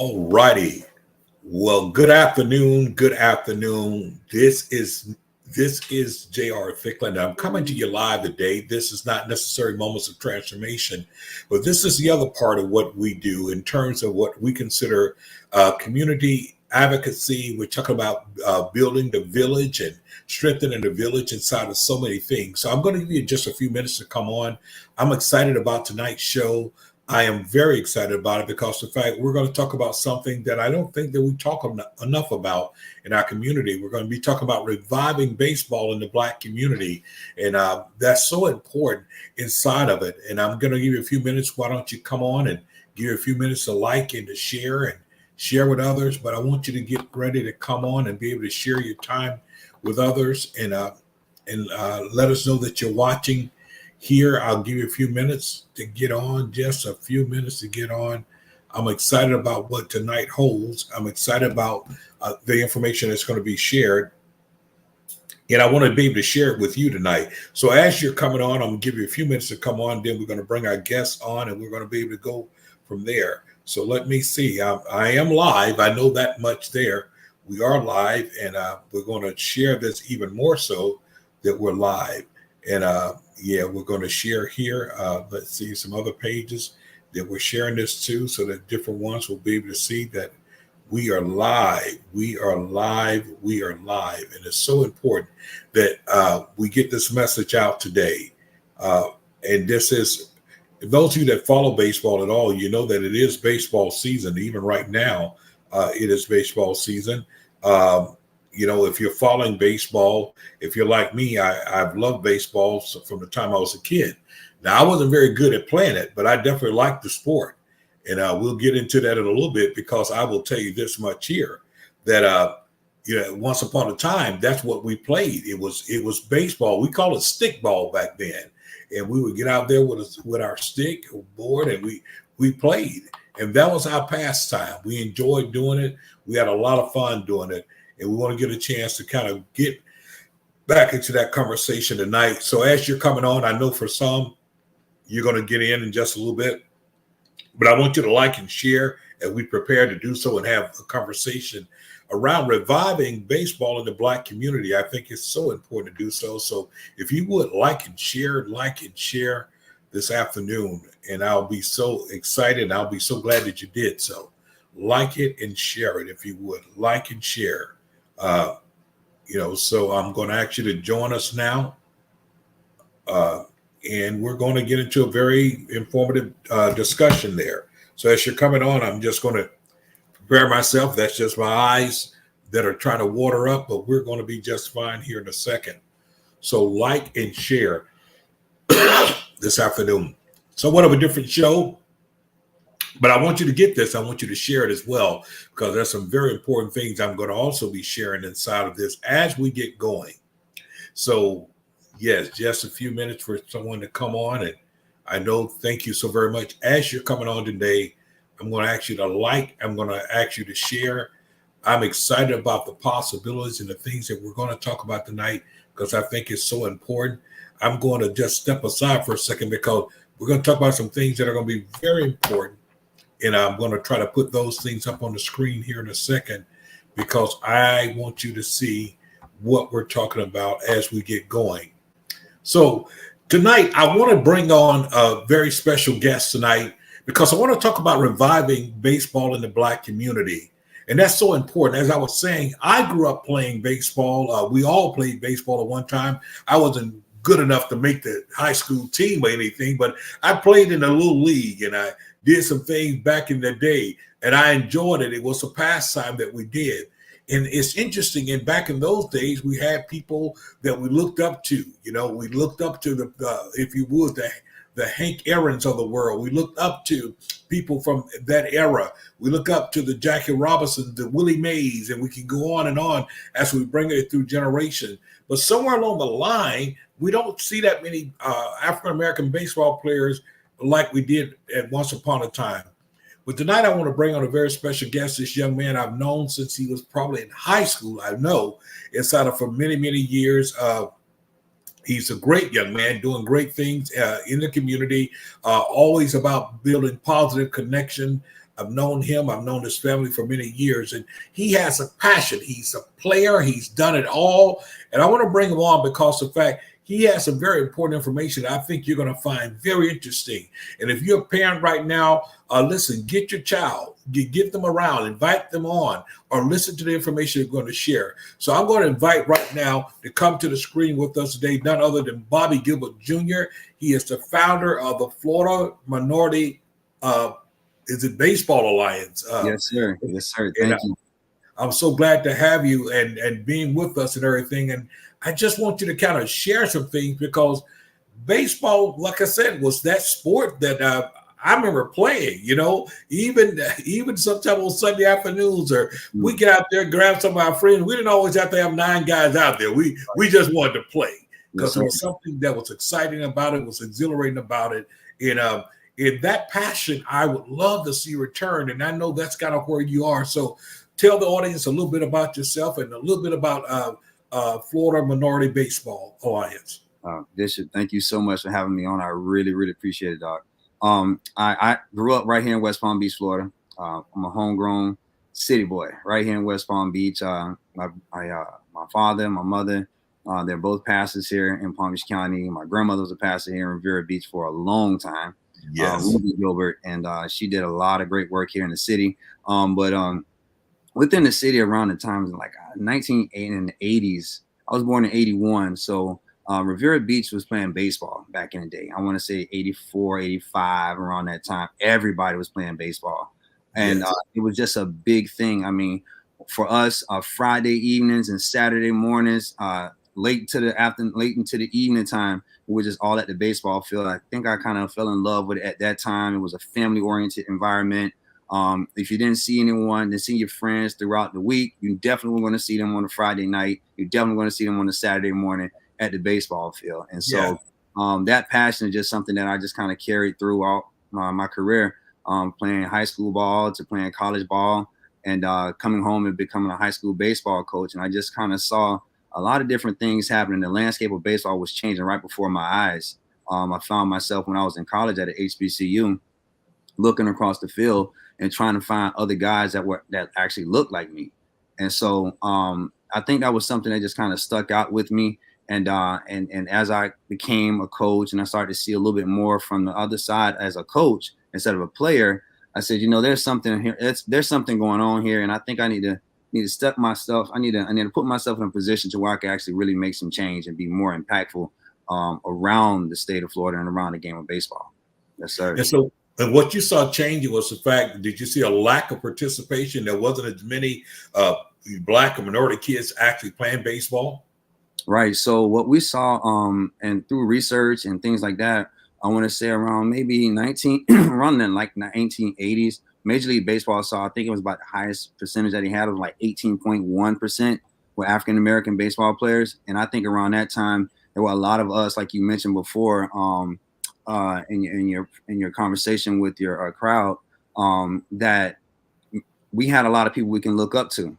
All righty. Well, good afternoon. Good afternoon. This is J.R. Thicklin. I'm coming to you live today. This is not necessarily moments of transformation, but this is the other part of what we do in terms of what we consider community advocacy. We're talking about building the village and strengthening the village inside of so many things. So I'm going to give you just a few minutes to come on. I'm excited about tonight's show. I am very excited about it because, in fact, we're going to talk about something that I don't think that we talk enough about in our community. We're going to be talking about reviving baseball in the Black community, and that's so important inside of it. And I'm going to give you a few minutes. Why don't you come on and give you a few minutes to like and to share with others? But I want you to get ready to come on and be able to share your time with others and let us know that you're watching. Here, I'll give you a few minutes to get on, just a few minutes to get on. I'm excited about what tonight holds. I'm excited about the information that's going to be shared. And I want to be able to share it with you tonight. So as you're coming on, I'm going to give you a few minutes to come on. Then we're going to bring our guests on, and we're going to be able to go from there. So let me see. I am live. I know that much there. We are live, and we're going to share this even more so that we're live. And yeah, we're going to share here. Let's see some other pages that we're sharing this to so that different ones will be able to see that we are live. We are live. We are live. And it's so important that we get this message out today. And this is, those of you that follow baseball at all, you know that it is baseball season. Even right now, it is baseball season. You know, if you're following baseball, if you're like me, I've loved baseball from the time I was a kid. Now, I wasn't very good at playing it, but I definitely liked the sport. And we'll get into that in a little bit because I will tell you this much here, that, once upon a time, that's what we played. It was baseball. We called it stick ball back then. And we would get out there with our stick or board, and we played. And that was our pastime. We enjoyed doing it. We had a lot of fun doing it. And we want to get a chance to kind of get back into that conversation tonight. So as you're coming on, I know for some, you're going to get in just a little bit. But I want you to like and share as we prepare to do so and have a conversation around reviving baseball in the Black community. I think it's so important to do so. So if you would like and share this afternoon, and I'll be so excited. And I'll be so glad that you did so. Like it and share it if you would. Like and share. So I'm going to ask you to join us now. And we're going to get into a very informative discussion there. So as you're coming on, I'm just going to prepare myself. That's just my eyes that are trying to water up, but we're going to be just fine here in a second. So like and share this afternoon. So what of a different show. But I want you to get this. I want you to share it as well, because there's some very important things I'm going to also be sharing inside of this as we get going. So, yes, just a few minutes for someone to come on. And I know, thank you so very much. As you're coming on today, I'm going to ask you to like. I'm going to ask you to share. I'm excited about the possibilities and the things that we're going to talk about tonight because I think it's so important. I'm going to just step aside for a second because we're going to talk about some things that are going to be very important. And I'm going to try to put those things up on the screen here in a second because I want you to see what we're talking about as we get going. So tonight, I want to bring on a very special guest tonight because I want to talk about reviving baseball in the Black community. And that's so important. As I was saying, I grew up playing baseball. We all played baseball at one time. I wasn't good enough to make the high school team or anything, but I played in a little league and I did some things back in the day, and I enjoyed it. It was a pastime that we did. And it's interesting. And back in those days, we had people that we looked up to. You know, we looked up to if you would, the Hank Aaron's of the world. We looked up to people from that era. We look up to the Jackie Robinson, the Willie Mays, and we can go on as we bring it through generations. But somewhere along the line, we don't see that many African-American baseball players like we did at once upon a time. But tonight I want to bring on a very special guest, this young man I've known since he was probably in high school. I know inside of for many, many years. He's a great young man doing great things in the community, always about building positive connection I've known him. I've known his family for many years, and he has a passion. He's a player. He's done it all, and I want to bring him on because of the fact he has some very important information I think you're going to find very interesting. And if you're a parent right now, listen, get your child, get them around, invite them on, or listen to the information they're going to share. So I'm going to invite right now to come to the screen with us today, none other than Bobby Gilbert Jr. He is the founder of the Florida Minority Baseball Alliance. Yes, sir. Yes, sir. Thank you. I'm so glad to have you and being with us and everything. And I just want you to kind of share some things because baseball, like I said, was that sport that I remember playing, even sometimes on Sunday afternoons or we get out there, grab some of our friends. We didn't always have to have 9 guys out there. We just wanted to play because there was something that was exciting about it, was exhilarating about it. And in that passion, I would love to see return. And I know that's kind of where you are. So tell the audience a little bit about yourself and a little bit about Florida Minority Baseball Alliance. Bishop, thank you so much for having me on. I really, really appreciate it, Doc. I grew up right here in West Palm Beach, Florida. I'm a homegrown city boy right here in West Palm Beach. My father and my mother, they're both pastors here in Palm Beach County. My grandmother was a pastor here in Riviera Beach for a long time. Yes. Gilbert, and she did a lot of great work here in the city. But within the city around the times like 1980s, I was born in 81. So Riviera Beach was playing baseball back in the day. I want to say 84, 85, around that time. Everybody was playing baseball. And it was just a big thing. I mean, for us, Friday evenings and Saturday mornings, late into the evening time, we were just all at the baseball field. I think I kind of fell in love with it at that time. It was a family-oriented environment. If you didn't see anyone, didn't see your friends throughout the week, you definitely were going to see them on a Friday night. You're definitely going to see them on a Saturday morning at the baseball field. And so that passion is just something that I just kind of carried throughout my career, playing high school ball to playing college ball and coming home and becoming a high school baseball coach. And I just kind of saw a lot of different things happening. The landscape of baseball was changing right before my eyes. I found myself when I was in college at an HBCU looking across the field and trying to find other guys that actually looked like me. And so I think that was something that just kind of stuck out with me. And as I became a coach and I started to see a little bit more from the other side as a coach instead of a player, I said, there's something here. There's something going on here. And I think I need to step myself. I need to put myself in a position to where I can actually really make some change and be more impactful around the state of Florida and around the game of baseball. Yes, sir. And so and what you saw changing was the fact, did you see a lack of participation? There wasn't as many Black or minority kids actually playing baseball? Right. So what we saw and through research and things like that, I want to say around maybe around then, like 1980s, Major League Baseball saw, I think it was about the highest percentage that he had was like 18.1% with African-American baseball players. And I think around that time, there were a lot of us, like you mentioned before, in your conversation with your crowd, that we had a lot of people we can look up to.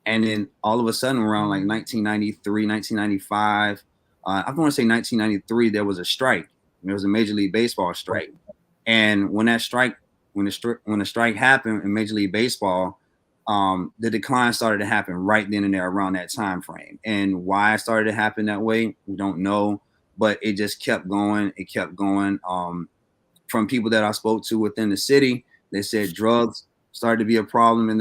And then all of a sudden around like 1993, 1995, I want to say 1993, there was a strike. There was a Major League Baseball strike. And when the strike happened in Major League Baseball, the decline started to happen right then and there around that time frame. And why it started to happen that way, we don't know, but it just kept going. It kept going. From people that I spoke to within the city, they said drugs started to be a problem in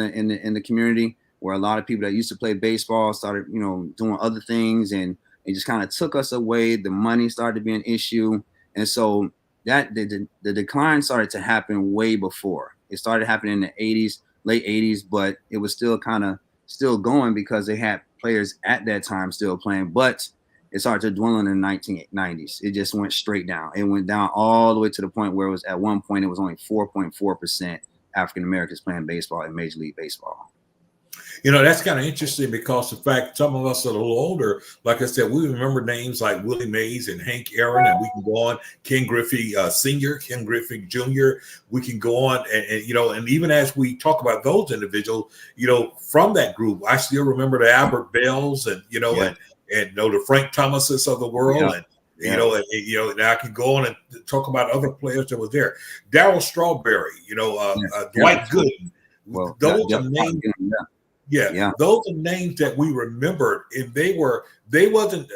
the community, where a lot of people that used to play baseball started, doing other things, and it just kind of took us away. The money started to be an issue. And so that the decline started to happen way before. It started happening in the 80s, late 80s, but it was still kind of still going because they had players at that time still playing, but it started to dwindle in the 1990s. It just went straight down. It went down all the way to the point where it was at one point, it was only 4.4% African-Americans playing baseball in Major League Baseball. That's kind of interesting because the fact some of us are a little older, like I said, we remember names like Willie Mays and Hank Aaron, and we can go on, Ken Griffey Sr., Ken Griffey Jr. We can go on and even as we talk about those individuals, from that group, I still remember the Albert Bells and the Frank Thomases of the world. You know, and I can go on and talk about other players that was there. Darryl Strawberry, Dwight Gooden. Well, those are names. Yeah, those are names that we remembered, and they wasn't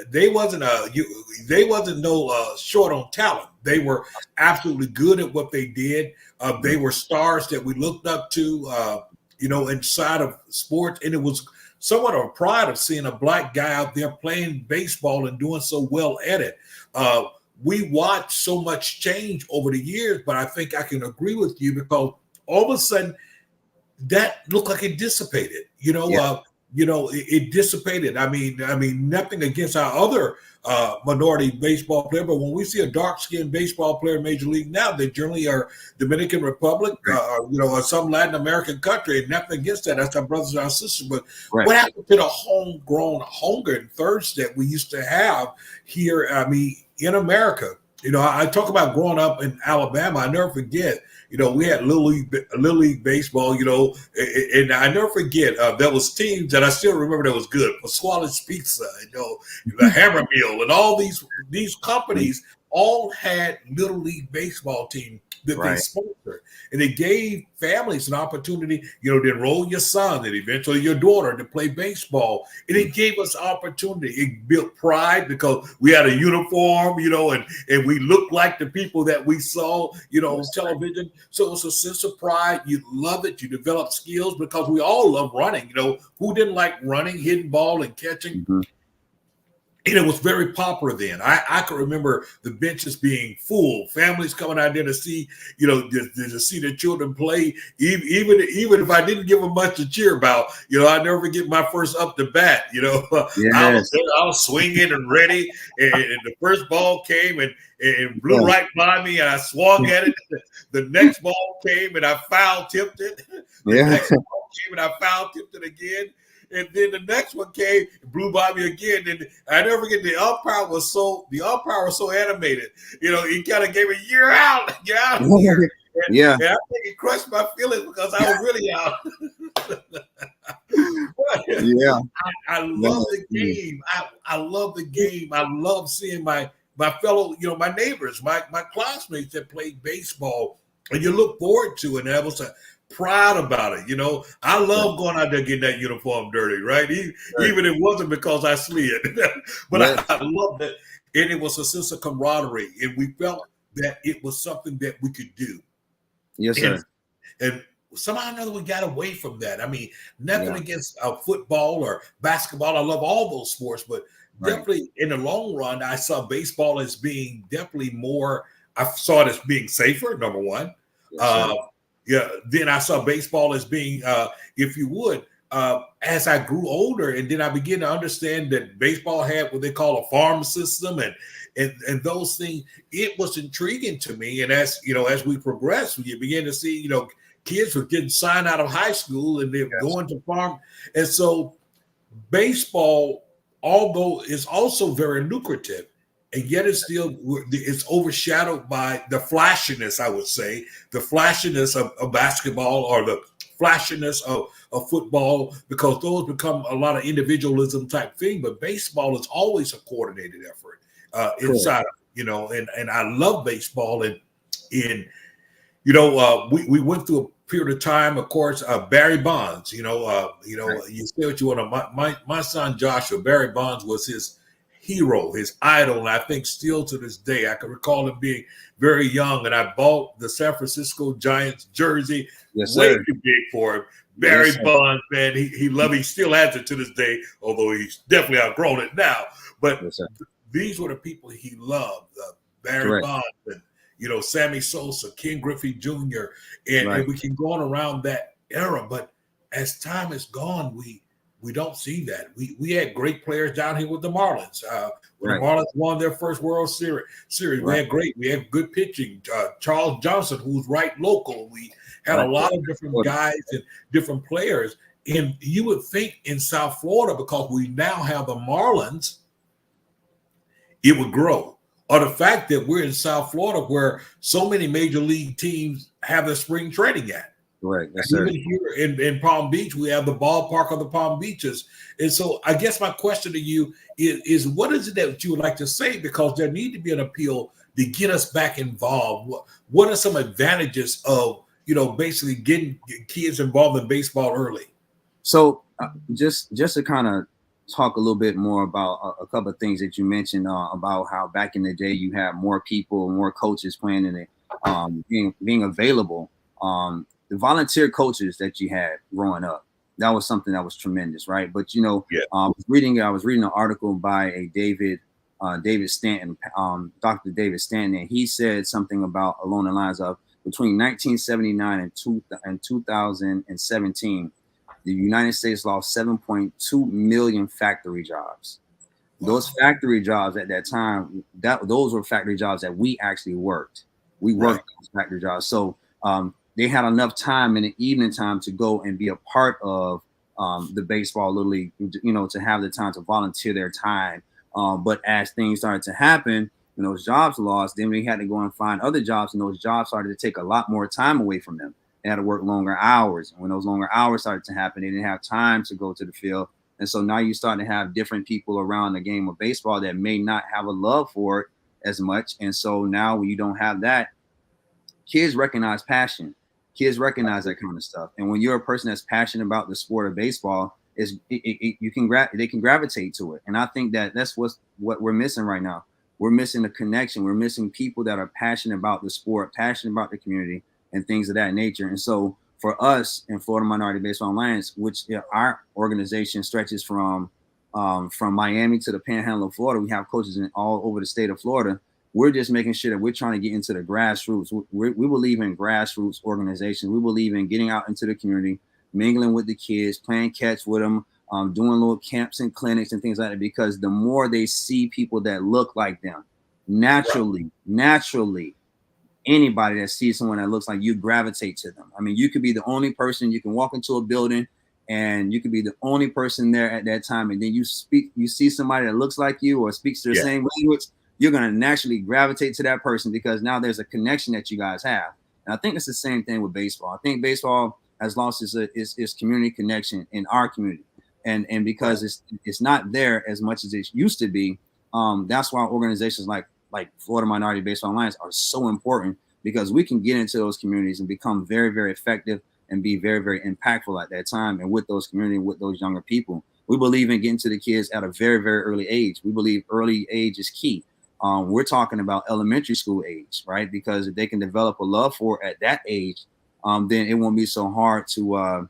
no short on talent. They were absolutely good at what they did. They were stars that we looked up to, inside of sports, and it was somewhat of a pride of seeing a black guy out there playing baseball and doing so well at it. We watched so much change over the years, but I think I can agree with you because all of a sudden that looked like it dissipated. It dissipated. I mean, nothing against our other minority baseball player, but when we see a dark-skinned baseball player in Major League now, they generally are Dominican Republic, or some Latin American country, and nothing against that. That's our brothers and our sisters. But what happened to the homegrown hunger and thirst that we used to have here, in America? I talk about growing up in Alabama. I never forget, we had Little League baseball, and I never forget, there was teams that I still remember that was good. Pasquale's Pizza, the Hammer Mill, and all these companies all had Little League baseball team that they sponsored. And it gave families an opportunity, to enroll your son and eventually your daughter to play baseball. And it gave us opportunity. It built pride because we had a uniform, and we looked like the people that we saw, on television. So it's a sense of pride. You love it. You develop skills because we all love running. Who didn't like running, hitting ball and catching? Mm-hmm. And it was very popular then. I can remember the benches being full, families coming out there to see, to see their children play. Even if I didn't give them much to cheer about, I never forget my first up to bat. I was swinging and ready, and the first ball came and blew right by me, and I swung at it. The next ball came and I foul tipped it. The next ball came and I foul tipped it again. And then the next one came, blew by me again. And I never forget, the umpire was so animated. He kind of gave me, "You're out here." And I think it crushed my feelings because I was really out. I love the game. I love the game. I love seeing my fellow, my neighbors, my classmates that played baseball, and you look forward to it. And that was proud about it. I love going out there getting that uniform dirty, right? Even if it wasn't because I slid, but I loved it. And it was a sense of camaraderie, and we felt that it was something that we could do. Yes, sir. And somehow or another, we got away from that. Nothing against football or basketball. I love all those sports, but definitely in the long run, I saw baseball as being definitely more. I saw it as being safer, number one. Then I saw baseball as being, if you would, as I grew older, and then I began to understand that baseball had what they call a farm system and those things. It was intriguing to me. And as we progressed, you began to see, kids were getting signed out of high school and they're going to farm. And so baseball, although is also very lucrative, and yet it's overshadowed by the flashiness, I would say, the flashiness of basketball or the flashiness of football, because those become a lot of individualism type thing. But baseball is always a coordinated effort inside of it, and I love baseball. And we went through a period of time, of course, Barry Bonds, you say what you want. My son Joshua, Barry Bonds was his hero, his idol, and I think still to this day, I can recall him being very young, and I bought the San Francisco Giants jersey, way too big for him. Barry Bonds, man, he still has it to this day, although he's definitely outgrown it now. But these were the people he loved, Barry Bonds, and Sammy Sosa, Ken Griffey Jr., and we can go on around that era. But as time has gone, we don't see that. We had great players down here with the Marlins. When the Marlins won their first World Series, we had good pitching. Charles Johnson, who's right local. We had a lot of different guys and different players. And you would think in South Florida, because we now have the Marlins, it would grow. Or the fact that we're in South Florida where so many major league teams have their spring training at. Correct. Yes, And sir. even here in Palm Beach, we have the ballpark of the Palm Beaches. And so I guess my question to you is what is it that you would like to say? Because there need to be an appeal to get us back involved. What are some advantages of, basically getting kids involved in baseball early? So just to kind of talk a little bit more about a couple of things that you mentioned about how back in the day you had more people, more coaches playing in it, being available. The volunteer coaches that you had growing up, that was something that was tremendous, right? But Yeah. I was reading an article by a David Stanton, Dr. David Stanton, and he said something about along the lines of between 1979 and 2017. The United States lost 7.2 million factory jobs. Wow. Those factory jobs at that time, those were factory jobs that we actually worked. We worked those factory jobs. So they had enough time in the evening time to go and be a part of the baseball little league, to have the time to volunteer their time. But as things started to happen, and those jobs lost, then we had to go and find other jobs, and those jobs started to take a lot more time away from them. They had to work longer hours. And when those longer hours started to happen, they didn't have time to go to the field. And so now you start to have different people around the game of baseball that may not have a love for it as much. And so now when you don't have that, kids recognize passion. Kids recognize that kind of stuff. And when you're a person that's passionate about the sport of baseball, they can gravitate to it. And I think that that's what we're missing right now. We're missing a connection. We're missing people that are passionate about the sport, passionate about the community, and things of that nature. And so for us in Florida Minority Baseball Alliance, which our organization stretches from Miami to the Panhandle of Florida, we have coaches in all over the state of Florida. We're just making sure that we're trying to get into the grassroots. We believe in grassroots organizations. We believe in getting out into the community, mingling with the kids, playing catch with them, doing little camps and clinics and things like that, because the more they see people that look like them, naturally, anybody that sees someone that looks like you gravitate to them. I mean, you could be the only person, you can walk into a building and you could be the only person there at that time. And then you see somebody that looks like you or speaks the same language, you're going to naturally gravitate to that person because now there's a connection that you guys have. And I think it's the same thing with baseball. I think baseball has lost its community connection in our community. And because it's not there as much as it used to be, that's why organizations like Florida Minority Baseball Alliance are so important, because we can get into those communities and become very, very effective and be very, very impactful at that time. And with those community, with those younger people, we believe in getting to the kids at a very, very early age. We believe early age is key. We're talking about elementary school age, right? Because if they can develop a love for it at that age, then it won't be so hard to,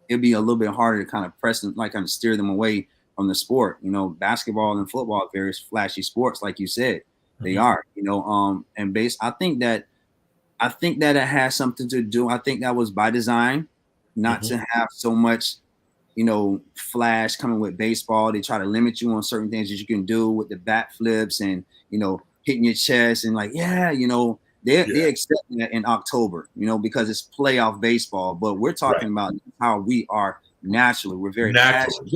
it'll be a little bit harder to kind of press them, like kind of steer them away from the sport. Basketball and football are very flashy sports, like you said. They are, and I think that it has something to do. I think that was by design, not to have so much, flash coming with baseball. They try to limit you on certain things that you can do with the bat flips and, hitting your chest and they accept that in October, because it's playoff baseball. But we're talking about how we are naturally. We're very passionate.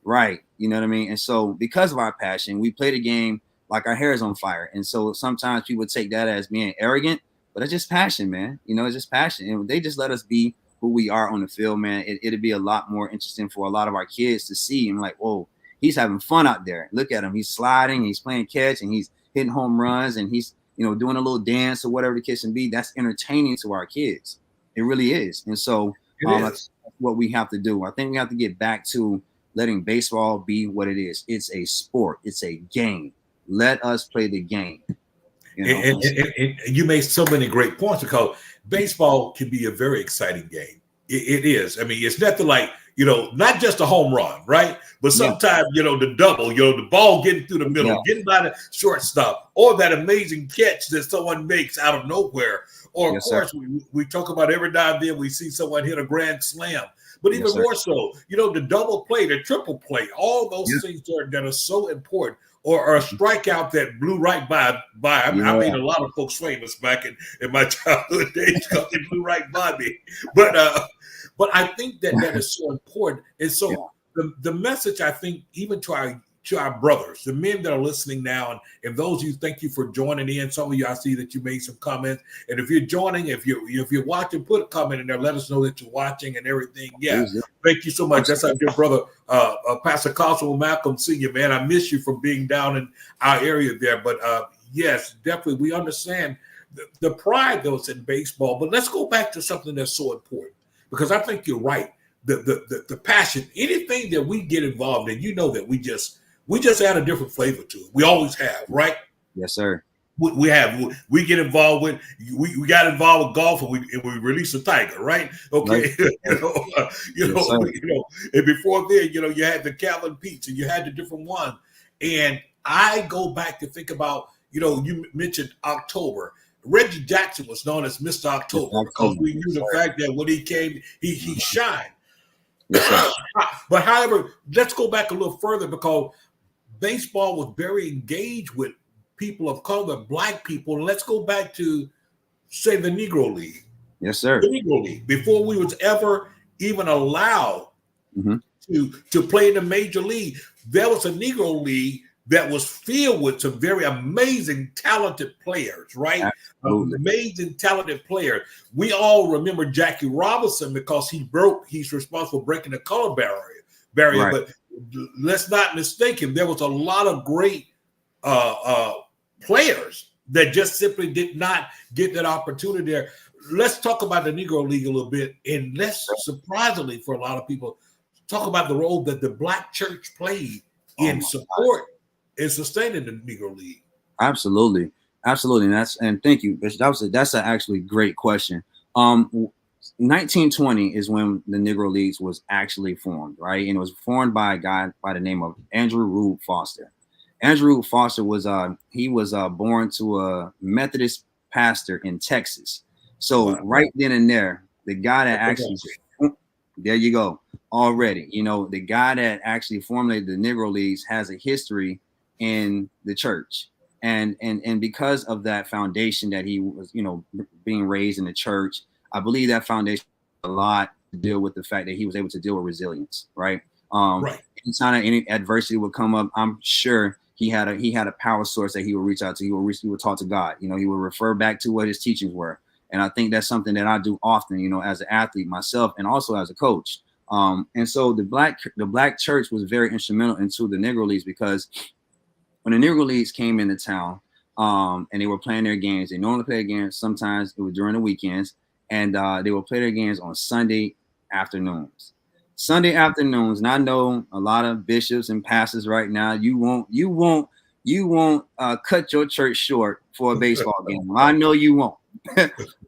Right. You know what I mean? And so because of our passion, we play the game like our hair is on fire. And so sometimes people take that as being arrogant, but it's just passion, man. It's just passion. And they just let us be who we are on the field, man. It'd be a lot more interesting for a lot of our kids to see and like, whoa, he's having fun out there. Look at him. He's sliding, he's playing catch, and he's hitting home runs, and he's, doing a little dance or whatever the case can be. That's entertaining to our kids. It really is. And so that's what we have to do. I think we have to get back to letting baseball be what it is. It's a sport. It's a game. Let us play the game. And you made so many great points, because baseball can be a very exciting game. It is. I mean, it's nothing like, not just a home run, right? But sometimes, the double, the ball getting through the middle, getting by the shortstop, or that amazing catch that someone makes out of nowhere. Or, of course, we talk about every now and then we see someone hit a grand slam. But even more so, the double play, the triple play, all those things that are so important. Or a strikeout that blew right by. I made a lot of folks famous back in my childhood days because they blew right by me. But I think that is so important. And so the message, I think, even to to our brothers, the men that are listening now, and those of you, thank you for joining in. Some of you, I see that you made some comments, and if you're joining, if you're watching, put a comment in there. Let us know that you're watching and everything. Yeah, thank you so much. That's our dear brother, Pastor Constable Malcolm Senior. Man, I miss you from being down in our area there, but yes, definitely, we understand the pride that's in baseball. But let's go back to something that's so important, because I think you're right. The passion, anything that we get involved in, you know that we just add a different flavor to it. We always have, right? Yes, sir. We get involved with, we got involved with golf, and we released a tiger, right? Okay, right. And before then, you had the Calvin Peets, and you had the different ones. And I go back to think about, you mentioned October. Reggie Jackson was known as Mr. October because we knew the fact that when he came, he shined. Yes, but however, let's go back a little further, because baseball was very engaged with people of color, Black people. Let's go back to, say, the Negro League. Yes, sir. The Negro League. Before we was ever even allowed to play in the major league, there was a Negro League that was filled with some very amazing, talented players, right? Absolutely. Amazing, talented players. We all remember Jackie Robinson because he's responsible for breaking the color barrier. Right. But let's not mistake him. There was a lot of great players that just simply did not get that opportunity there. Let's talk about the Negro League a little bit, and let's, surprisingly for a lot of people, talk about the role that the Black church played in support and sustaining the Negro League. Absolutely. And thank you. That's an actually great question. 1920 is when the Negro Leagues was actually formed, right? And it was formed by a guy by the name of Andrew Rube Foster. Andrew Rube Foster was born to a Methodist pastor in Texas. So right then and there, the guy that actually, there you go, already, the guy that actually formulated the Negro Leagues has a history in the church. And because of that foundation that he was, being raised in the church, I believe that foundation a lot to deal with the fact that he was able to deal with resilience, right? Anytime any adversity would come up, I'm sure he had a power source that he would reach out to. He would talk to God. He would refer back to what his teachings were. And I think that's something that I do often, as an athlete myself and also as a coach. And so the black church was very instrumental into the Negro Leagues, because when the Negro Leagues came into town, and they were playing their games, they normally play games. Sometimes it was during the weekends, and they will play their games on Sunday afternoons. And I know a lot of bishops and pastors right now, you won't cut your church short for a baseball game. I know you won't.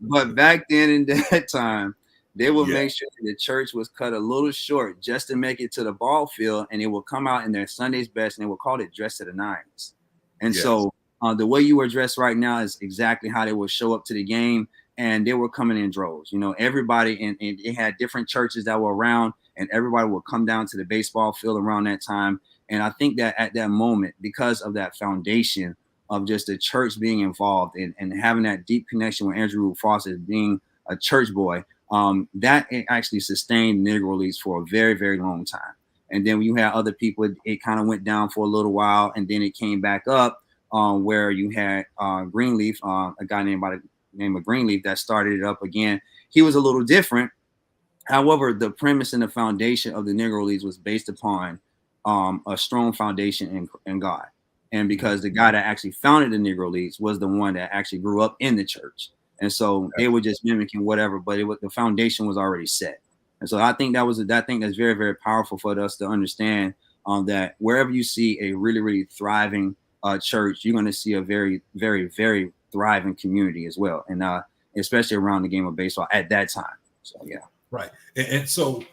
But back then in that time, they would make sure the church was cut a little short just to make it to the ball field, and it will come out in their Sunday's best, and they will call it dress to the nines. And so the way you were dressed right now is exactly how they will show up to the game, and they were coming in droves. Everybody, and it had different churches that were around, and everybody would come down to the baseball field around that time. And I think that at that moment, because of that foundation of just the church being involved and having that deep connection with Andrew Foster being a church boy, that actually sustained Negro Leagues for a very, very long time. And then when you had other people, it kind of went down for a little while, and then it came back up, where you had Greenleaf, a guy named by the name of Greenleaf that started it up again. He was a little different. However, the premise and the foundation of the Negro Leagues was based upon a strong foundation in God. And because the guy that actually founded the Negro Leagues was the one that actually grew up in the church. And so they were just mimicking whatever, but the foundation was already set. And so I think that's very, very powerful for us to understand that wherever you see a really, really thriving church, you're going to see a very, very, very thriving community as well. And especially around the game of baseball at that time. So, yeah. Right. And so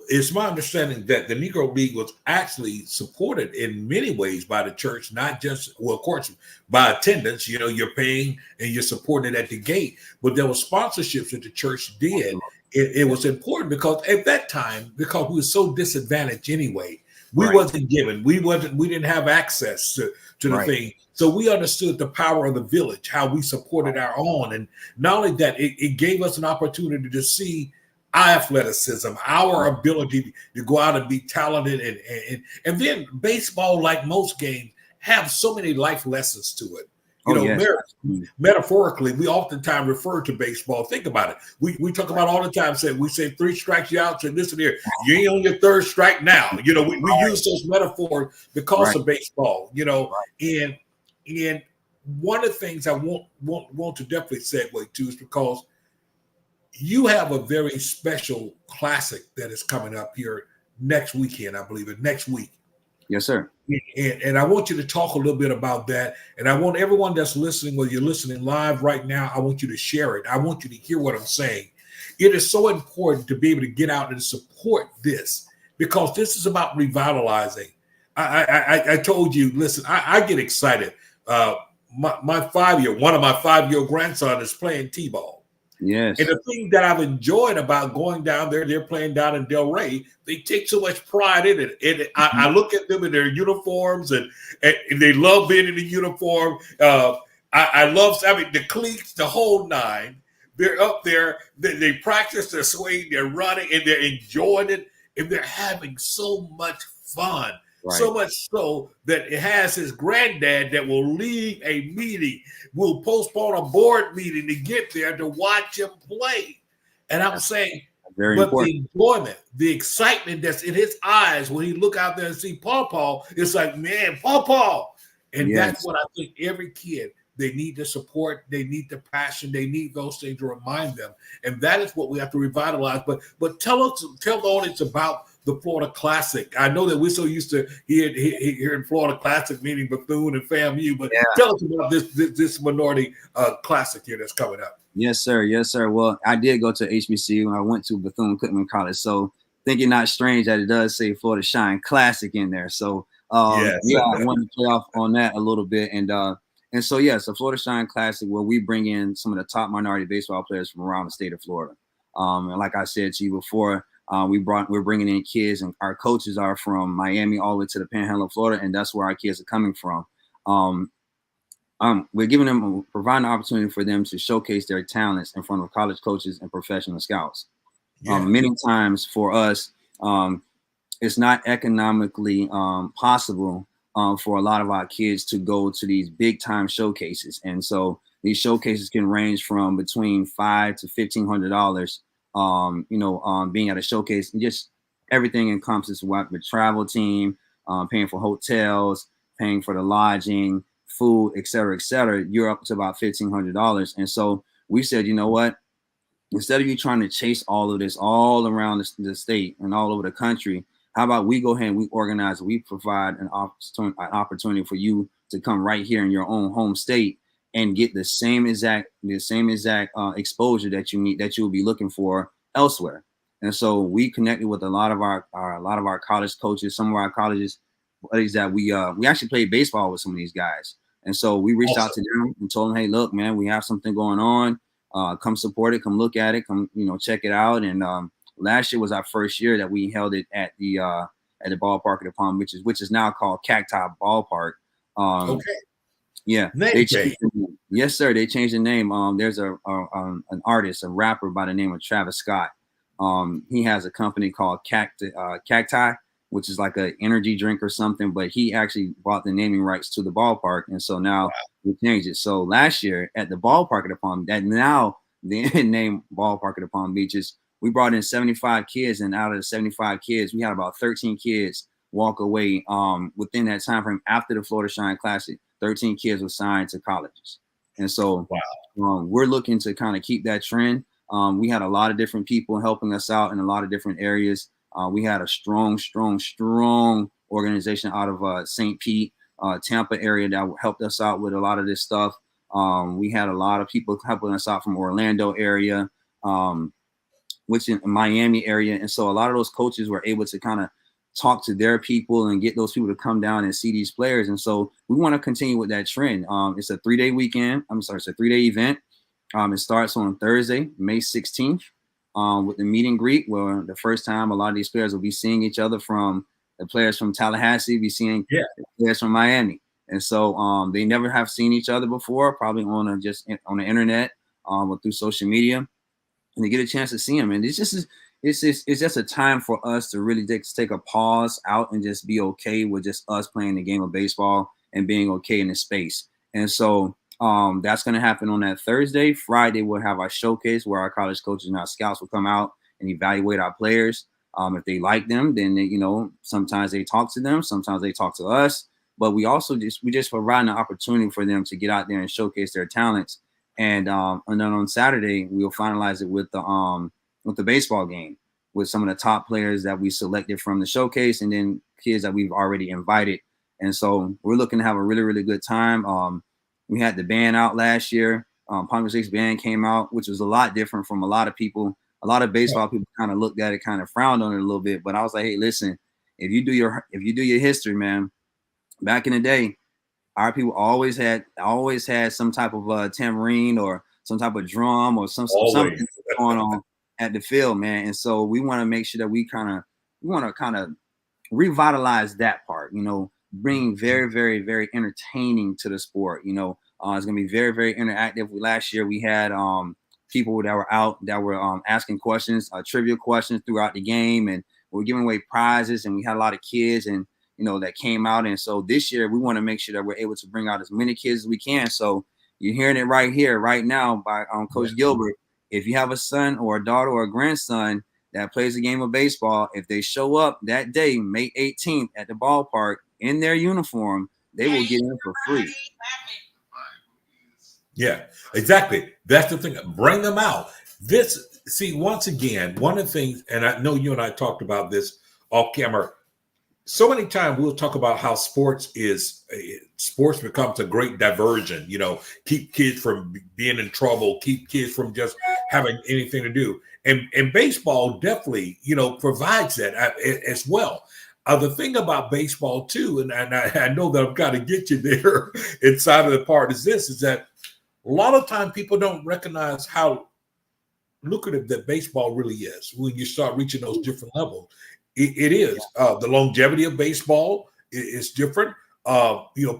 it's my understanding that the Negro League was actually supported in many ways by the church, not just, well, of course, by attendance, you're paying and you're supporting it at the gate, but there were sponsorships that the church did. It was important because at that time, because we were so disadvantaged anyway, we wasn't given, we didn't have access to the thing. So we understood the power of the village, how we supported our own. And not only that, it gave us an opportunity to see our athleticism, our ability to go out and be talented, and then baseball, like most games, have so many life lessons to it. You Oh know, yes. metaphorically, we oftentimes refer to baseball. Think about it. We talk about all the time. We say 3 strikes you out, and this and here. You ain't on your 3rd strike now. You know, we use those metaphors because of baseball. You know, and one of the things I want to definitely segue to is because you have a very special classic that is coming up here next weekend, I believe it, next week. Yes, sir. And I want you to talk a little bit about that. And I want everyone that's listening, whether you're listening live right now, I want you to share it. I want you to hear what I'm saying. It is so important to be able to get out and support this because this is about revitalizing. I told you, listen, I get excited. One of my 5-year grandson is playing T-ball. Yes. And the thing that I've enjoyed about going down there, they're playing down in Delray. They take so much pride in it. And I look at them in their uniforms, and they love being in the uniform. I love the cleats, the whole nine. They're up there. They practice their swing. They're running, and they're enjoying it, and they're having so much fun. Right. So much so that it has his granddad that will leave a meeting, will postpone a board meeting to get there to watch him play. And I'm saying, very important. The enjoyment, the excitement that's in his eyes when he look out there and see Paw, it's like, man, Paw. And that's what I think every kid, they need the support, they need the passion, they need those things to remind them. And that is what we have to revitalize. But tell the audience about the Florida Classic. I know that we're so used to here in Florida Classic, meaning Bethune and FAMU, but tell us about this minority classic here that's coming up. Yes, sir. Yes, sir. Well, I did go to HBCU. I went to Bethune-Cookman College. So think it not strange that it does say Florida Shine Classic in there. So I wanted to play off on that a little bit. And so Florida Shine Classic, where we bring in some of the top minority baseball players from around the state of Florida. And like I said to you before, we're bringing in kids, and our coaches are from Miami all the way to the Panhandle of Florida, and that's where our kids are coming from. We're providing an opportunity for them to showcase their talents in front of college coaches and professional scouts. Many times for us, it's not economically possible for a lot of our kids to go to these big time showcases, and so these showcases can range from between $500 to $1,500. Being at a showcase, and just everything encompasses what the travel team, paying for hotels, paying for the lodging, food, et cetera, you're up to about $1,500. And so we said, you know what, instead of you trying to chase all of this all around the state and all over the country, how about we go ahead and we organize, we provide an opportunity for you to come right here in your own home state and get the same exact exposure that you need, that you will be looking for elsewhere. And so we connected with a lot of our college coaches, some of our colleges buddies that we actually played baseball with some of these guys. And so we reached out to them and told them, hey, look, man, we have something going on. Come support it, come look at it, come check it out. And last year was our first year that we held it at the ballpark of the Palm Beaches, which is now called Cacti Ballpark. Okay. Yeah, yes, sir. They changed the name. There's an artist, a rapper by the name of Travis Scott. He has a company called Cacti, which is like an energy drink or something. But he actually bought the naming rights to the ballpark, and so now we changed it. So last year at the ballpark of the Palm, that now the name Ballpark of the Palm Beaches, we brought in 75 kids, and out of the 75 kids, we had about 13 kids walk away within that time frame after the Florida Shine Classic. 13 kids were signed to colleges. And so we're looking to kind of keep that trend. We had a lot of different people helping us out in a lot of different areas. We had a strong organization out of St. Pete, Tampa area that helped us out with a lot of this stuff. We had a lot of people helping us out from Orlando area, which in Miami area. And so a lot of those coaches were able to kind of talk to their people and get those people to come down and see these players. And so we want to continue with that trend. It's a 3-day weekend. It's a 3-day event. It starts on Thursday, May 16th, with the meet and greet, where the first time a lot of these players will be seeing each other, from the players from Tallahassee, be seeing the players from Miami. And so they never have seen each other before, probably on the internet or through social media. and to get a chance to see him. And it's just a time for us to really take a pause out and just be okay with just us playing the game of baseball and being okay in the space. And so that's going to happen on that Thursday. Friday, we'll have our showcase where our college coaches and our scouts will come out and evaluate our players. If they like them, then they, sometimes they talk to them, sometimes they talk to us. But we just provide an opportunity for them to get out there and showcase their talents. And then on Saturday, we'll finalize it with the baseball game with some of the top players that we selected from the showcase, and then kids that we've already invited. And so we're looking to have a really, really good time. We had the band out last year. Palm 6 band came out, which was a lot different from a lot of people. A lot of baseball people kind of looked at it, kind of frowned on it a little bit. But I was like, hey, listen, if you do your history, man, back in the day, our people always had some type of tambourine or some type of drum or something going on at the field, man. And so we want to make sure that we want to kind of revitalize that part, bring very, very, very entertaining to the sport. It's going to be very, very interactive. Last year we had people that were out that were asking questions, trivia questions throughout the game, and we're giving away prizes, and we had a lot of kids and that came out. And so this year we want to make sure that we're able to bring out as many kids as we can. So you're hearing it right here, right now by Coach Gilbert. If you have a son or a daughter or a grandson that plays a game of baseball, if they show up that day, May 18th, at the ballpark in their uniform, they will get in for free. Yeah, exactly. That's the thing. Bring them out. Once again, one of the things, and I know you and I talked about this off camera, so many times we'll talk about how sports becomes a great diversion, keep kids from being in trouble, keep kids from just having anything to do. And baseball definitely, provides that as well. The thing about baseball too, and I know that I've got to get you there inside of the part is that a lot of time people don't recognize how lucrative that baseball really is when you start reaching those different levels. It is. The longevity of baseball is different.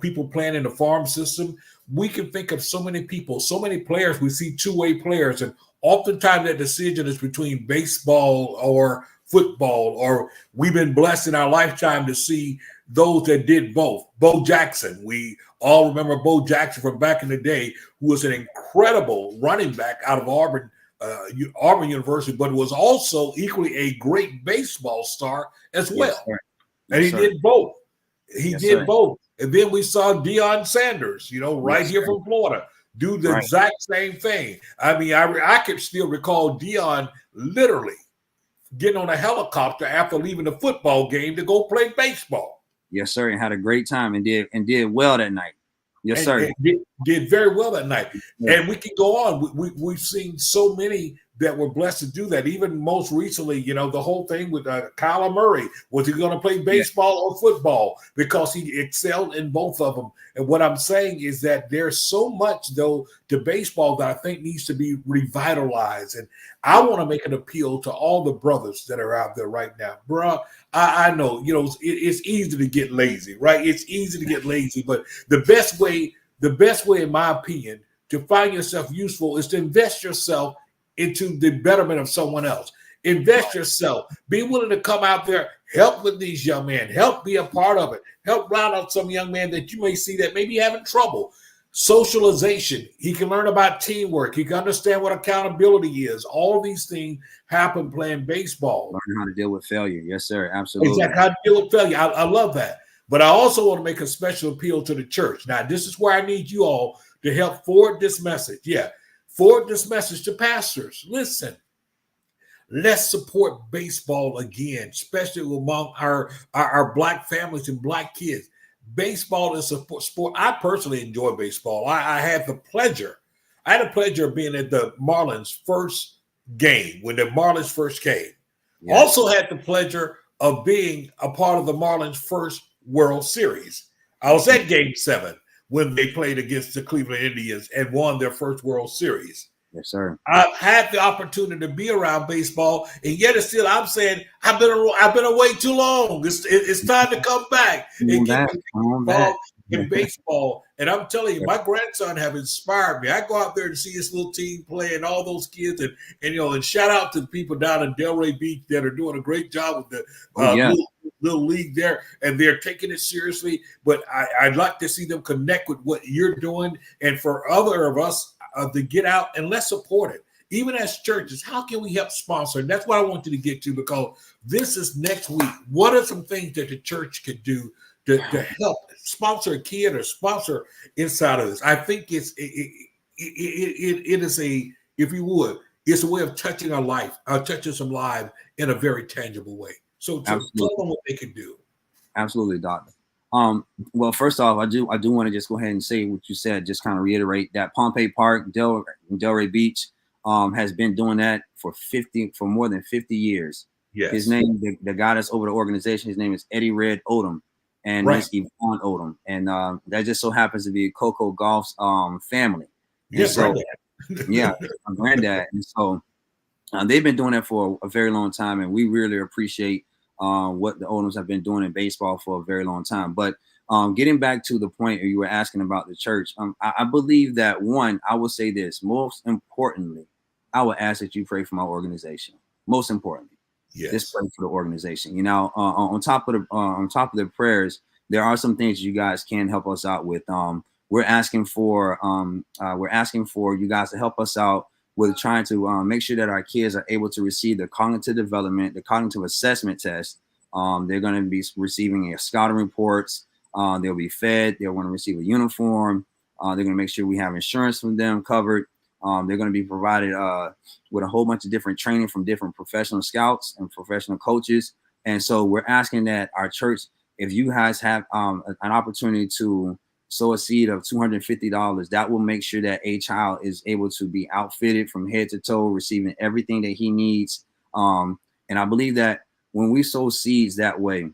People playing in the farm system. We can think of so many people, so many players. We see two-way players, and oftentimes that decision is between baseball or football, or we've been blessed in our lifetime to see those that did both. Bo Jackson, we all remember Bo Jackson from back in the day, who was an incredible running back out of Auburn University, but was also equally a great baseball star as well. Yes, and he did both. He did both. And then we saw Deion Sanders, right here from Florida, do the exact same thing. I mean, I could still recall Deion literally getting on a helicopter after leaving the football game to go play baseball. Yes, sir. And had a great time and did well that night. Yes, sir. Did very well that night. Yeah. And we can go on. We've seen so many that were blessed to do that. Even most recently, the whole thing with Kyler Murray. Was he going to play baseball or football? Because he excelled in both of them. And what I'm saying is that there's so much, though, to baseball that I think needs to be revitalized. And I want to make an appeal to all the brothers that are out there right now. Bruh, I know, it's easy to get lazy, right? It's easy to get lazy. But the best way, in my opinion, to find yourself useful is to invest yourself into the betterment of someone else. Invest yourself. Be willing to come out there, help with these young men, help be a part of it, help round out some young man that you may see that may be having trouble. Socialization. He can learn about teamwork. He can understand what accountability is. All these things happen playing baseball. Learn how to deal with failure. Yes, sir. Absolutely. Exactly. How to deal with failure. I love that. But I also want to make a special appeal to the church. Now, this is where I need you all to help forward this message. Yeah. Forward this message to pastors. Listen, let's support baseball again, especially among our Black families and Black kids. Baseball is a sport. I personally enjoy baseball. I had the pleasure of being at the Marlins first game when the Marlins first came. Yes. Also had the pleasure of being a part of the Marlins first World Series. I was at Game 7 when they played against the Cleveland Indians and won their first World Series. Yes, sir. I've had the opportunity to be around baseball, and yet it's still, I'm saying, I've been away too long. It's time to come back. Come back. in baseball. And I'm telling you, my grandson have inspired me. I go out there to see his little team play and all those kids, and shout out to the people down in Delray Beach that are doing a great job with the little league there, and they're taking it seriously. But I'd like to see them connect with what you're doing, and for other of us to get out and let's support it. Even as churches, how can we help sponsor? And that's what I want you to get to, because this is next week. What are some things that the church could do to help sponsor a kid or sponsor inside of this? I think it is a, if you would, it's a way of touching our life, touching some lives in a very tangible way. So tell them what they can do. Absolutely, Doctor. Well, first off, I do want to just go ahead and say what you said, just kind of reiterate that Pompey Park, Delray Beach, has been doing that for more than 50 years. Yes. His name, the guy that's over the organization, his name is Eddie Red Odom, and Miss Yvonne Odom, and that just so happens to be Coco Golf's family. Yes, so, yeah, my granddad. And so they've been doing that for a very long time, and we really appreciate what the Odoms have been doing in baseball for a very long time. But getting back to the point you were asking about the church, I believe that, one, I will say this, most importantly, I would ask that you pray for my organization. Most importantly, just pray for the organization. You know, on top of the prayers, there are some things you guys can help us out with. We're asking for you guys to help us out with trying to make sure that our kids are able to receive the cognitive development, the cognitive assessment test. They're going to be receiving scouting reports. They'll be fed. They're going to receive a uniform. They're going to make sure we have insurance for them covered. They're going to be provided with a whole bunch of different training from different professional scouts and professional coaches. And so we're asking that our church, if you guys have an opportunity to sow a seed of $250, that will make sure that a child is able to be outfitted from head to toe, receiving everything that he needs. And I believe that when we sow seeds that way,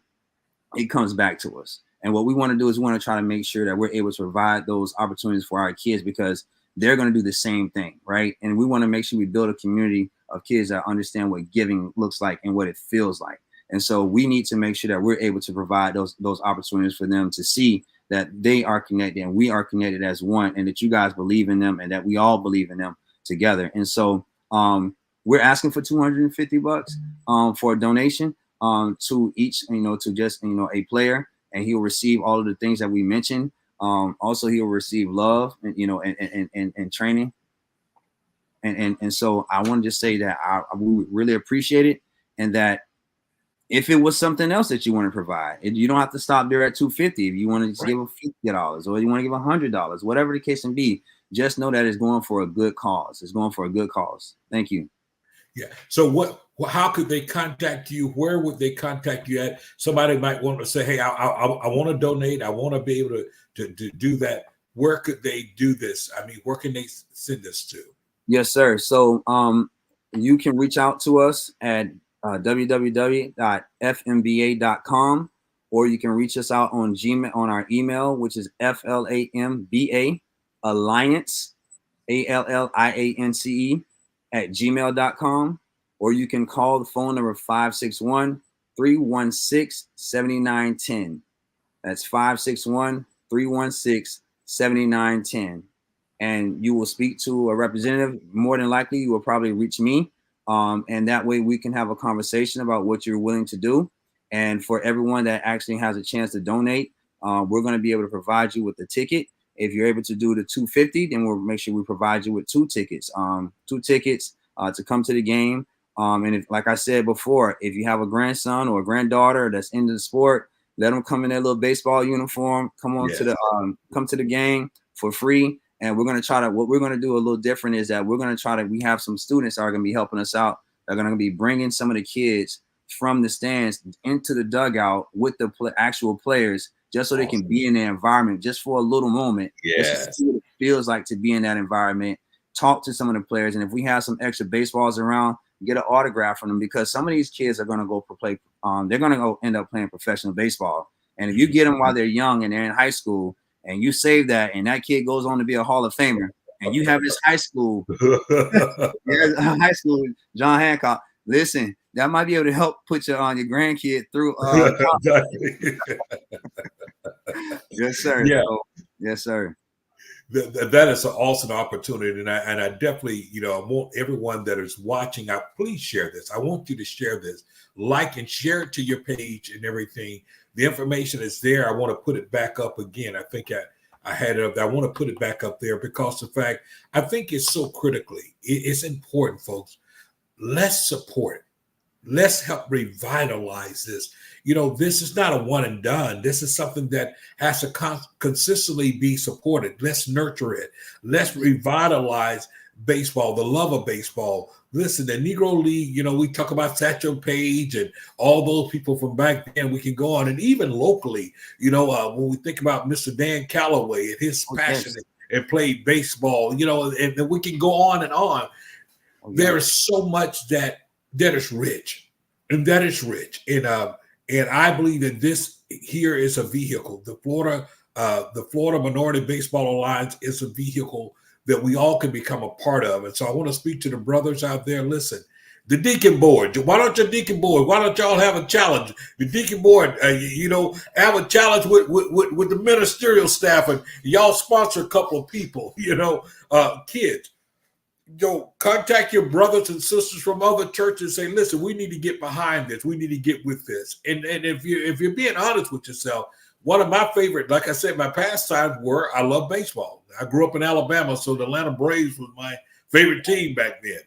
it comes back to us. And what we want to do is we want to try to make sure that we're able to provide those opportunities for our kids, because they're going to do the same thing, right? And we want to make sure we build a community of kids that understand what giving looks like and what it feels like. And so we need to make sure that we're able to provide those opportunities for them to see that they are connected and we are connected as one, and that you guys believe in them and that we all believe in them together. And so we're asking for $250 for a donation to each, to just, a player, and he'll receive all of the things that we mentioned. Also, he'll receive love and training. And so I want to just say that we really appreciate it, and that if it was something else that you want to provide, you don't have to stop there at $250. If you want to just give $50 or you want to give $100, whatever the case may be, just know that it's going for a good cause. It's going for a good cause. Thank you. Yeah. So how could they contact you? Where would they contact you at? Somebody might want to say, hey, I want to donate. I want to be able to do that. Where could they do this? I mean, where can they send this to? Yes, sir. So you can reach out to us at www.fmba.com, or you can reach us out on Gmail on our email, which is FLAMBA Alliance, ALLIANCE @gmail.com, or you can call the phone number 561-316-7910. That's 561-316-7910. And you will speak to a representative. More than likely, you will probably reach me. And that way we can have a conversation about what you're willing to do. And for everyone that actually has a chance to donate, we're going to be able to provide you with the ticket. If you're able to do the $250, then we'll make sure we provide you with two tickets to come to the game. And if, like I said before, if you have a grandson or a granddaughter that's into the sport, let them come in their little baseball uniform, come to the game for free. And what we're going to do a little different is that we have some students that are going to be helping us out. They're going to be bringing some of the kids from the stands into the dugout with the actual players, just so they can be in the environment just for a little moment. Just to see what it feels like to be in that environment, talk to some of the players. And if we have some extra baseballs around, get an autograph from them, because some of these kids are going to go play. They're going to go end up playing professional baseball. And if you get them while they're young and they're in high school, and you save that, and that kid goes on to be a Hall of Famer, and you have this high school John Hancock, listen, that might be able to help put your grandkid through. Yes, sir. Yeah. So, yes, sir. That is an awesome opportunity, and I definitely, I want everyone that is watching out, please share this. I want you to share this, like and share it to your page and everything. The information is there. I want to put it back up again. I think I had it up there. I want to put it back up there because the fact I think it's so critically, it's important, folks. Let's support. Let's help revitalize this. This is not a one and done. This is something that has to consistently be supported. Let's nurture it. Let's revitalize baseball, the love of baseball. Listen, the Negro League, we talk about Satchel Paige and all those people from back then. We can go on, and even locally, when we think about Mr. Dan Calloway and his passion and played baseball, and we can go on and on. There is so much that is rich, and that is rich. And I believe that this here is a vehicle. The Florida Minority Baseball Alliance is a vehicle that we all can become a part of. And so I want to speak to the brothers out there. Listen, the Deacon Board. Why don't y'all have a challenge? The Deacon Board, have a challenge with the ministerial staff, and y'all sponsor a couple of people. Kids. Contact your brothers and sisters from other churches and say, listen, we need to get behind this. We need to get with this. And if you're being honest with yourself, one of my favorite, like I said, my pastimes were, I love baseball. I grew up in Alabama, so the Atlanta Braves was my favorite team back then,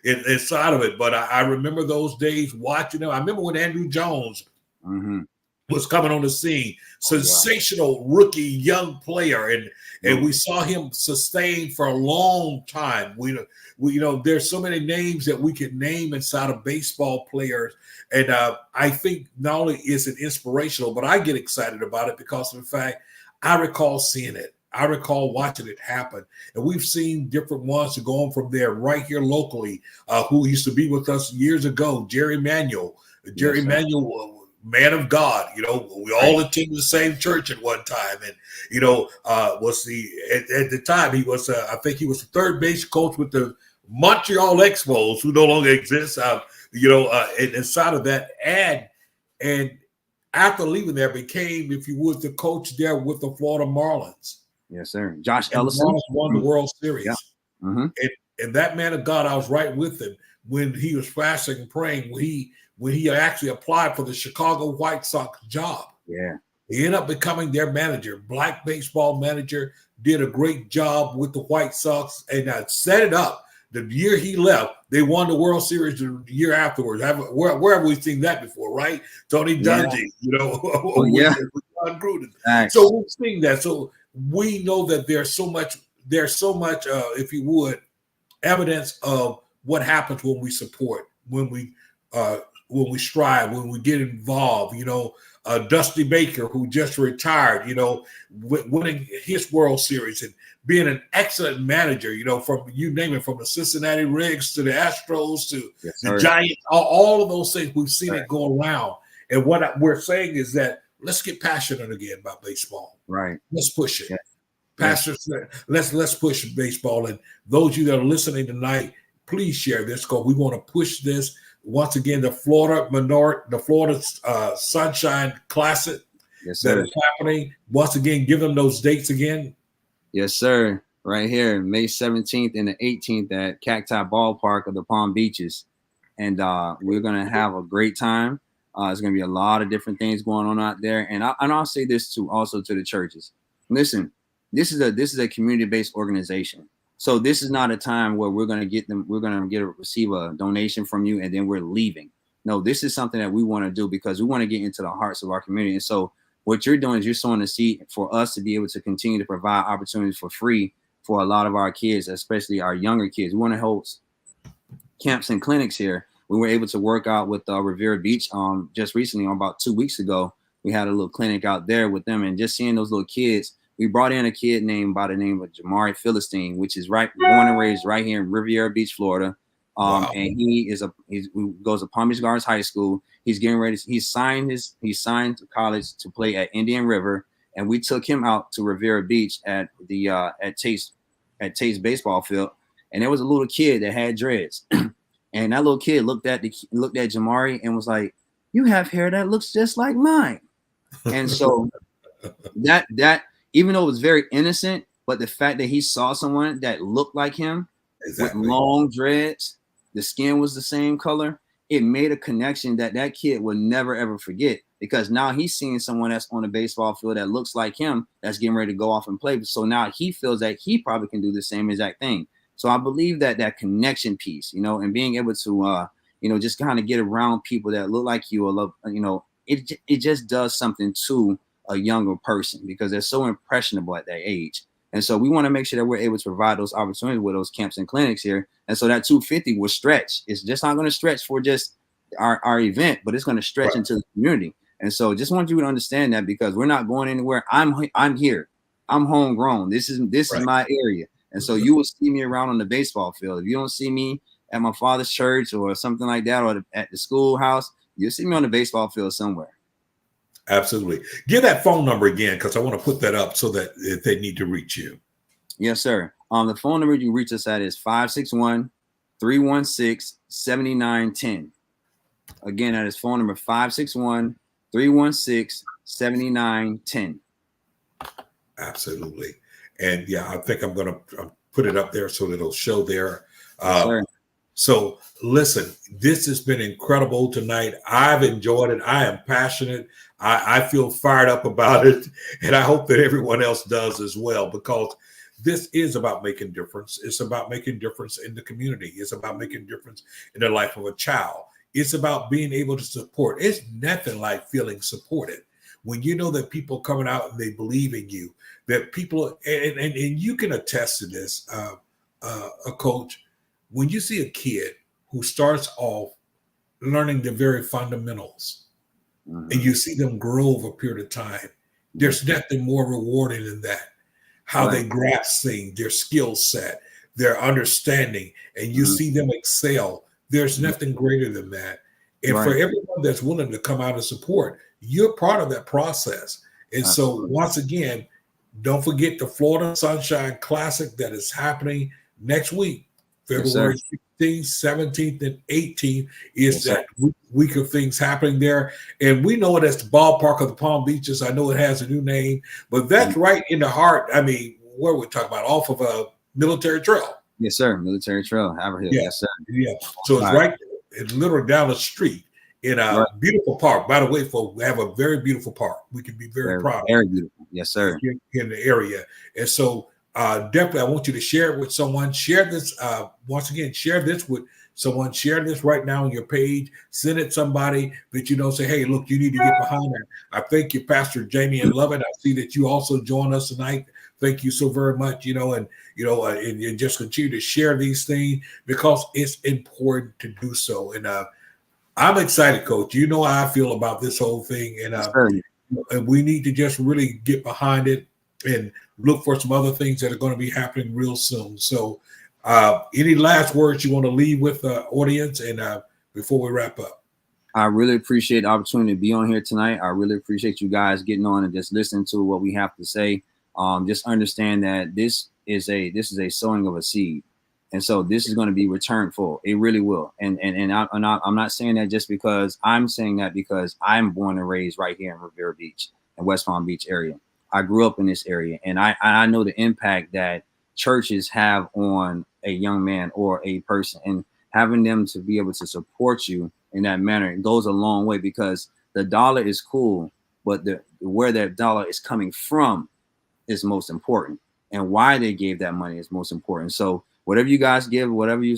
inside of it. But I remember those days watching them. I remember when Andrew Jones was coming on the scene, sensational rookie young player, and we saw him sustain for a long time. We there's so many names that we could name inside of baseball players, and I think not only is it inspirational, but I get excited about it because of the fact I recall seeing it. I recall watching it happen, and we've seen different ones going from there right here locally. Who used to be with us years ago, Jerry Manuel. Jerry Manuel. Man of God, we all attended the same church at one time, and was at the time he was I think he was the third base coach with the Montreal Expos, who no longer exists. Inside of that, and after leaving there, became, if you would, the coach there with the Florida Marlins. Yes, sir. Josh Ellison won the World Series, yeah. And that man of God, I was right with him when he was fasting and praying. When he actually applied for the Chicago White Sox job. Yeah. He ended up becoming their manager, black baseball manager, did a great job with the White Sox, and set it up. The year he left, they won the World Series the year afterwards. Where have we seen that before, right? Tony Dungy, with John Gooden. Thanks. So we've seen that. So we know that there's so much, if you would, evidence of what happens when we support, when we strive, when we get involved. Dusty Baker, who just retired, winning his World Series and being an excellent manager, from you name it, from the Cincinnati Reds to the Astros to the Giants, all of those things, we've seen it go around. And what we're saying is that let's get passionate again about baseball. Right. Let's push it. Yeah. Pastors, let's push baseball. And those of you that are listening tonight, please share this, because we want to push this. Once again, the Florida Sunshine Classic that is happening. Once again, give them those dates again. Yes, sir. Right here, May 17th and the 18th at Cacti Ballpark of the Palm Beaches. And we're going to have a great time. There's going to be a lot of different things going on out there. And I'll say this too, also to the churches. Listen, this is a community-based organization. So this is not a time where we're going to receive a donation from you and then we're leaving. No, this is something that we want to do because we want to get into the hearts of our community. And so what you're doing is you're sowing a seed for us to be able to continue to provide opportunities for free for a lot of our kids, especially our younger kids. We want to host camps and clinics here. We were able to work out with Revere Beach just recently, about 2 weeks ago. We had a little clinic out there with them, and just seeing those little kids. We brought in a kid by the name of Jamari Philistine, which is born and raised right here in Riviera Beach, Florida. Wow. And he goes to Palm Beach Gardens High School. He's getting ready. He signed to college to play at Indian River, and we took him out to Riviera Beach at Taste baseball field. And there was a little kid that had dreads, and that little kid looked at Jamari and was like, "You have hair that looks just like mine." And so that even though it was very innocent, but the fact that he saw someone that looked like him with Exactly. long dreads, the skin was the same color, it made a connection that that kid would never ever forget, because now he's seeing someone that's on a baseball field that looks like him, that's getting ready to go off and play. So now he feels that he probably can do the same exact thing. So I believe that that connection piece, you know, and being able to you know, just kind of get around people that look like you or love, you know, it just does something to a younger person because they're so impressionable at that age. And so we want to make sure that we're able to provide those opportunities with those camps and clinics here. And so that 250 will stretch. It's just not going to stretch for just our event, but it's going to stretch Right. into the community. And so just want you to understand that, because we're not going anywhere. I'm here. I'm homegrown. This is Right. my area. And so you will see me around on the baseball field. If you don't see me at my father's church or something like that, or at the schoolhouse, you'll see me on the baseball field somewhere. Absolutely. Give that phone number again, because I want to put that up so that if they need to reach you. Yes, sir. The phone number you reach us at is 561-316-7910. Again, that is phone number 561-316-7910. Absolutely. And yeah, I think I'm going to put it up there so that it'll show there. Yes, sir. So listen, this has been incredible tonight. I've enjoyed it. I am passionate. I feel fired up about it. And I hope that everyone else does as well, because this is about making difference. It's about making difference in the community. It's about making difference in the life of a child. It's about being able to support. It's nothing like feeling supported when you know that people coming out and they believe in you, that people, and you can attest to this, a coach, when you see a kid who starts off learning the very fundamentals, and you see them grow over a period of time, there's nothing more rewarding than that. How they grasp things, their skill set, their understanding, and you see them excel. There's nothing greater than that. And for everyone that's willing to come out and support, you're part of that process. And so once again, don't forget the Florida Sunshine Classic that is happening next week. February 16th, 17th, and 18th is that week of things happening there. And we know it as the ballpark of the Palm Beaches. I know it has a new name, but that's right in the heart. I mean, where we're talking about, off of a Military Trail. Yes, sir. Military Trail, Haverhill. Yeah. Yes, sir. Yeah. So it's right, it's literally down the street in a beautiful park. By the way, folks, we have a very beautiful park. We can be very proud of it. Very beautiful. Yes, sir. In the area. And so definitely, I want you to share it with someone. Share this, once again, share this with someone. Share this right now on your page. Send it to somebody that you know, say, hey, look, you need to get behind that. I thank you, Pastor Jamie, and love it. I see that you also joined us tonight. Thank you so very much, and just continue to share these things, because it's important to do so. And I'm excited, Coach. You know how I feel about this whole thing. And we need to just really get behind it and look for some other things that are going to be happening real soon. So any last words you want to leave with the audience and before we wrap up? I really appreciate the opportunity to be on here tonight. I really appreciate you guys getting on and just listening to what we have to say. Just understand that this is a sowing of a seed. And so this is going to be returned full. It really will. And I'm not saying that just because, I'm saying that because I'm born and raised right here in Revere Beach and West Palm Beach area. I grew up in this area, and I know the impact that churches have on a young man or a person, and having them to be able to support you in that manner, it goes a long way, because the dollar is cool, but where that dollar is coming from is most important, and why they gave that money is most important. So whatever you guys give, whatever you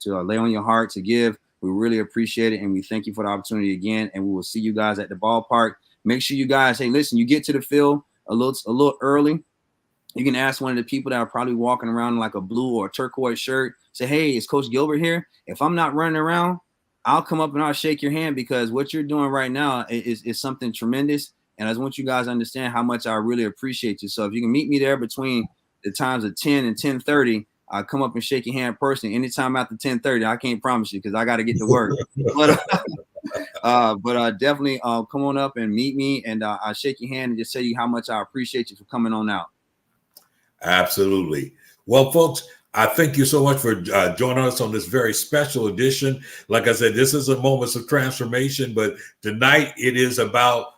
lay on your heart to give, we really appreciate it, and we thank you for the opportunity again. And we will see you guys at the ballpark. Make sure you guys, hey, listen, you get to the field a little early. You can ask one of the people that are probably walking around in like a blue or turquoise shirt. Say, hey, is Coach Gilbert here? If I'm not running around, I'll come up and I'll shake your hand, because what you're doing right now is something tremendous. And I just want you guys to understand how much I really appreciate you. So if you can meet me there between the times of 10 and 10:30, I'll come up and shake your hand personally. Anytime after 10:30, I can't promise you, because I got to get to work. But definitely come on up and meet me, and I'll shake your hand and just tell you how much I appreciate you for coming on out. Absolutely. Well, folks, I thank you so much for joining us on this very special edition. Like I said, this is a moments of transformation, but tonight it is about,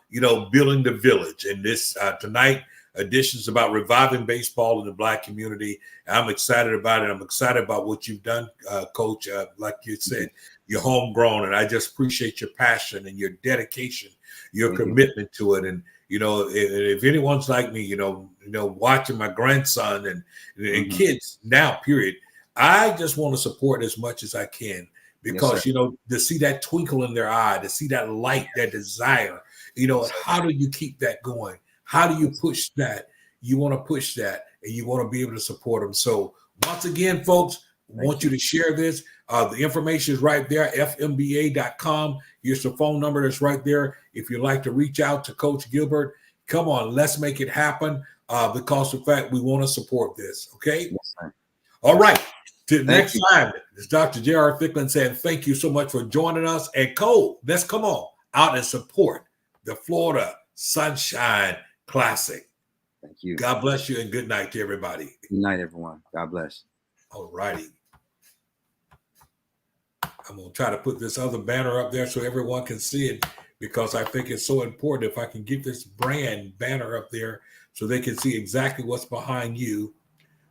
building the village. And this tonight edition is about reviving baseball in the Black community. I'm excited about it. I'm excited about what you've done, Coach. Like you said, you're homegrown, and I just appreciate your passion and your dedication, your commitment to it. And if anyone's like me, watching my grandson and kids now, period, I just want to support as much as I can because, to see that twinkle in their eye, to see that light, that desire, how do you keep that going? How do you push that? You want to push that, and you want to be able to support them. So once again, folks, I want you to share this. The information is right there, fmba.com. Here's the phone number that's right there. If you'd like to reach out to Coach Gilbert, come on, let's make it happen because of the fact we want to support this, okay? Yes, all right. Till next time, it's Dr. J.R. Thicklin saying thank you so much for joining us. And Cole, let's come on out and support the Florida Sunshine Classic. Thank you. God bless you and good night to everybody. Good night, everyone. God bless. All righty. I'm going to try to put this other banner up there so everyone can see it because I think it's so important if I can get this brand banner up there so they can see exactly what's behind you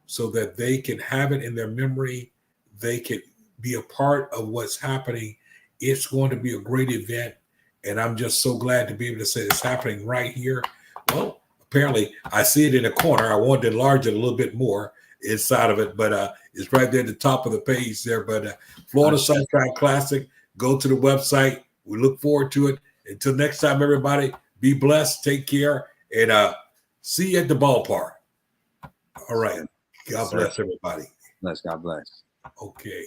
so that they can have it in their memory. They can be a part of what's happening. It's going to be a great event, and I'm just so glad to be able to say it's happening right here. Well, apparently I see it in a corner. I wanted to enlarge it a little bit more inside of it, but it's right there at the top of the page there. But Florida Sunshine Classic, go to the website. We look forward to it. Until next time, everybody, be blessed, take care, and see you at the ballpark. All right. God bless everybody. Bless. God bless. Okay.